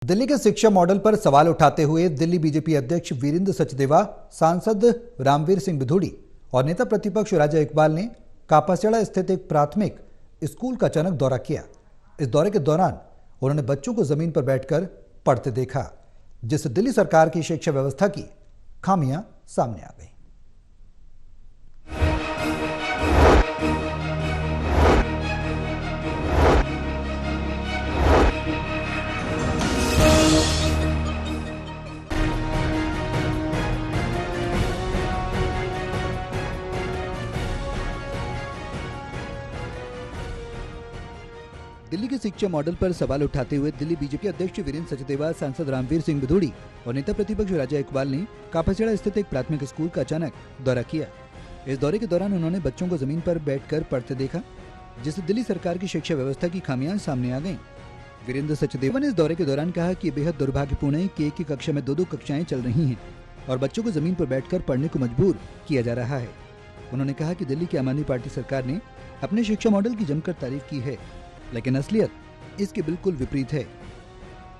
दिल्ली के शिक्षा मॉडल पर सवाल उठाते हुए दिल्ली बीजेपी अध्यक्ष वीरेंद्र सचदेवा, सांसद रामवीर सिंह बिधूड़ी और नेता प्रतिपक्ष राजा इकबाल ने कापासेड़ा स्थित एक प्राथमिक स्कूल का अचानक दौरा किया। इस दौरे के दौरान उन्होंने बच्चों को जमीन पर बैठकर पढ़ते देखा, जिससे दिल्ली सरकार की शिक्षा व्यवस्था की खामियां सामने आ गई। दिल्ली के शिक्षा मॉडल पर सवाल उठाते हुए दिल्ली बीजेपी अध्यक्ष वीरेंद्र सचदेवा, सांसद रामवीर सिंह बिधूड़ी और नेता प्रतिपक्ष राजा इकबाल ने कापासेड़ा स्थित एक प्राथमिक स्कूल का अचानक दौरा किया। इस दौरे के दौरान उन्होंने बच्चों को जमीन पर बैठकर पढ़ते देखा, जिससे दिल्ली सरकार की शिक्षा व्यवस्था की खामियां सामने आ गईं। वीरेंद्र सचदेवा ने इस दौरे के दौरान कहा कि बेहद दुर्भाग्यपूर्ण है कि एक ही कक्षा में दो कक्षाएं चल रही हैं और बच्चों को जमीन पर बैठकर पढ़ने को मजबूर किया जा रहा है। उन्होंने कहा कि दिल्ली की आम आदमी पार्टी सरकार ने अपने शिक्षा मॉडल की जमकर तारीफ की है, लेकिन असलियत इसके बिल्कुल विपरीत है।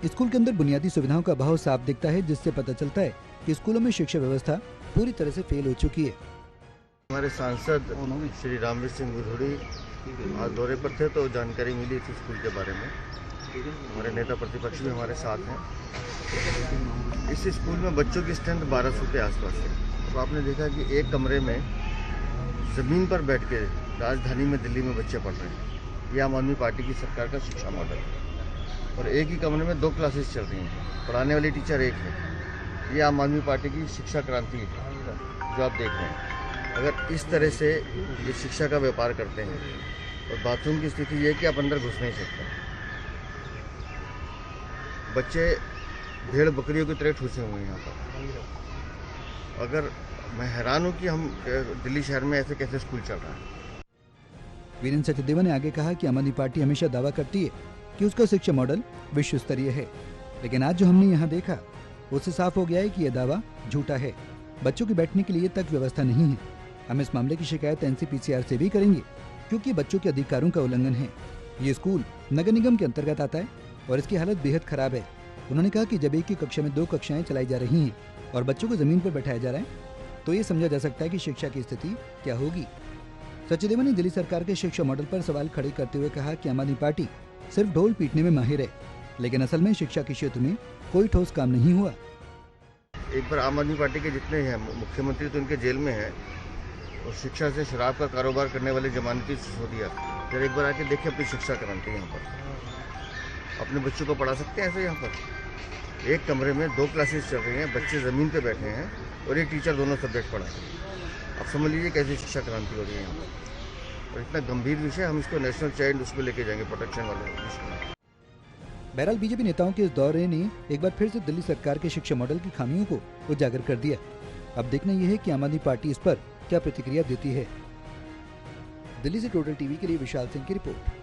स्कूल के अंदर बुनियादी सुविधाओं का अभाव साफ दिखता है, जिससे पता चलता है कि स्कूलों में शिक्षा व्यवस्था पूरी तरह से फेल हो चुकी है। हमारे सांसद श्री रामवीर सिंह बिधूड़ी आज दौरे पर थे, तो जानकारी मिली थी स्कूल के बारे में। हमारे नेता प्रतिपक्ष भी हमारे साथ हैं। इस स्कूल में बच्चों की स्ट्रेंथ 1200 के आसपास है। तो आपने देखा कि एक कमरे में ज़मीन पर बैठ के राजधानी में दिल्ली में बच्चे पढ़ रहे हैं। ये आम आदमी पार्टी की सरकार का शिक्षा मॉडल है। और एक ही कमरे में 2 क्लासेस चल रही हैं, पढ़ाने वाली टीचर एक है। ये आम आदमी पार्टी की शिक्षा क्रांति है जो आप देख रहे हैं। अगर इस तरह से ये शिक्षा का व्यापार करते हैं और बाथरूम की स्थिति ये है कि आप अंदर घुस नहीं सकते। बच्चे भेड़ बकरियों की तरह ठूसे हुए हैं यहाँ पर। अगर मैं हैरान हूँ कि हम दिल्ली शहर में ऐसे कैसे स्कूल चल रहा है। वीरेंद्र सचदेवा ने आगे कहा कि आम आदमी पार्टी हमेशा दावा करती है कि उसका शिक्षा मॉडल विश्व स्तरीय है, लेकिन आज जो हमने यहाँ देखा उससे साफ हो गया है कि यह दावा झूठा है। बच्चों के बैठने के लिए तक व्यवस्था नहीं है। हम इस मामले की शिकायत NCPCR से भी करेंगे, क्योंकि बच्चों के अधिकारों का उल्लंघन है। ये स्कूल नगर निगम के अंतर्गत आता है और इसकी हालत बेहद खराब है। उन्होंने कहा कि जब एक ही कक्षा में 2 कक्षाएं चलाई जा रही हैं और बच्चों को जमीन पर बैठाया जा रहा है, तो ये समझा जा सकता है कि शिक्षा की स्थिति क्या होगी। सचदेवा ने दिल्ली सरकार के शिक्षा मॉडल पर सवाल खड़े करते हुए कहा कि आम आदमी पार्टी सिर्फ ढोल पीटने में माहिर है, लेकिन असल में शिक्षा के क्षेत्र में कोई ठोस काम नहीं हुआ। एक बार आम आदमी पार्टी के जितने हैं मुख्यमंत्री तो उनके जेल में हैं, और शिक्षा से शराब का कारोबार करने वाले जमानती सिसोदिया जरा एक बार आके देखिए अपनी शिक्षा क्रांति। यहाँ पर अपने बच्चों को पढ़ा सकते हैं ऐसे। यहाँ पर एक कमरे में 2 क्लासेस चल रही हैं, बच्चे ज़मीन पे बैठे हैं और एक टीचर दोनों सब्जेक्ट पढ़ा रहे हैं। अब समझ लीजिए कैसी शिक्षा क्रांति हो रही है यहाँ पर। और इतना गंभीर विषय, हम इसको नेशनल चाइल्ड उसको लेके जाएंगे, प्रोटेक्शन वाले विषय। बहरहाल बीजेपी नेताओं के इस दौरे ने एक बार फिर से दिल्ली सरकार के शिक्षा मॉडल की खामियों को उजागर कर दिया। अब देखना यह है कि आम आदमी पार्टी इस पर क्या प्रतिक्रिया देती है। दिल्ली से टोटल टीवी के लिए विशाल सिंह की रिपोर्ट।